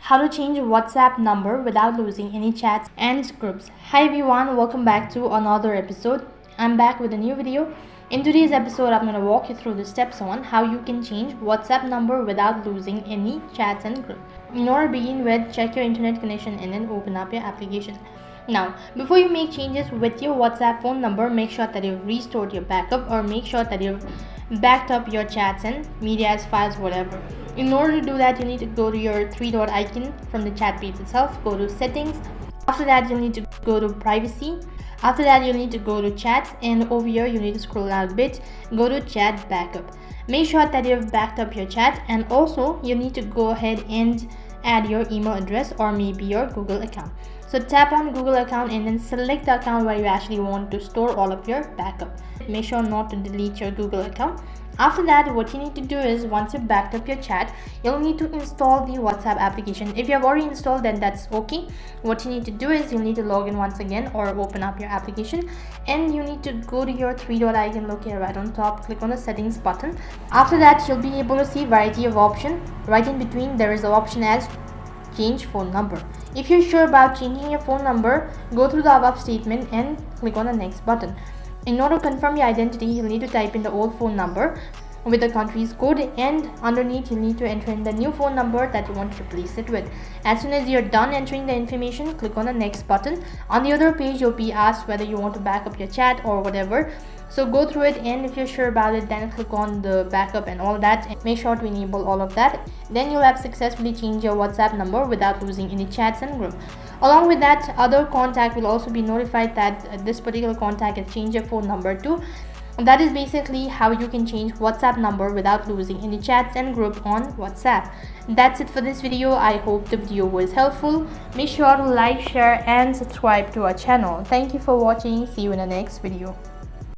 how to change WhatsApp number without losing any chats and groups. Hi everyone, welcome back to another episode. I'm back with a new video. In today's episode, I'm going to walk you through the steps on how you can change WhatsApp number without losing any chats and groups. In order to begin with, check your internet connection and then open up your application. Now, before you make changes with your WhatsApp phone number, make sure that you've restored your backup or make sure that you've backed up your chats and media files, whatever. In order to do that, you need to go to your three dot icon from the chat page itself, go to settings. After that, you'll need to go to privacy. After that, you'll need to go to chats, and over here you need to scroll down a bit, go to chat backup. Make sure that you've backed up your chat, and also you need to go ahead and add your email address or maybe your Google account. So tap on Google account and then select the account where you actually want to store all of your backup. Make sure not to delete your Google account. After that, what you need to do is, once you've backed up your chat, you'll need to install the WhatsApp application. If you have already installed, then that's okay. What you need to do is you'll need to log in once again or open up your application, and you need to go to your three dot icon located right on top, click on the settings button. After that, you'll be able to see variety of option. Right in between there is an option as change phone number. If you're sure about changing your phone number, go through the above statement and click on the next button. In order to confirm your identity, you'll need to type in the old phone number with the country's code, and underneath you'll need to enter in the new phone number that you want to replace it with. As soon as you're done entering the information, click on the next button. On the other page, you'll be asked whether you want to back up your chat or whatever. So go through it, and if you're sure about it, then click on the backup and all that, and make sure to enable all of that. Then you'll have successfully changed your WhatsApp number without losing any chats and group. Along with that, other contact will also be notified that this particular contact has changed your phone number too. That is basically how you can change WhatsApp number without losing any chats and group on WhatsApp. That's it for this video. I hope the video was helpful. Make sure to like, share and subscribe to our channel. Thank you for watching. See you in the next video.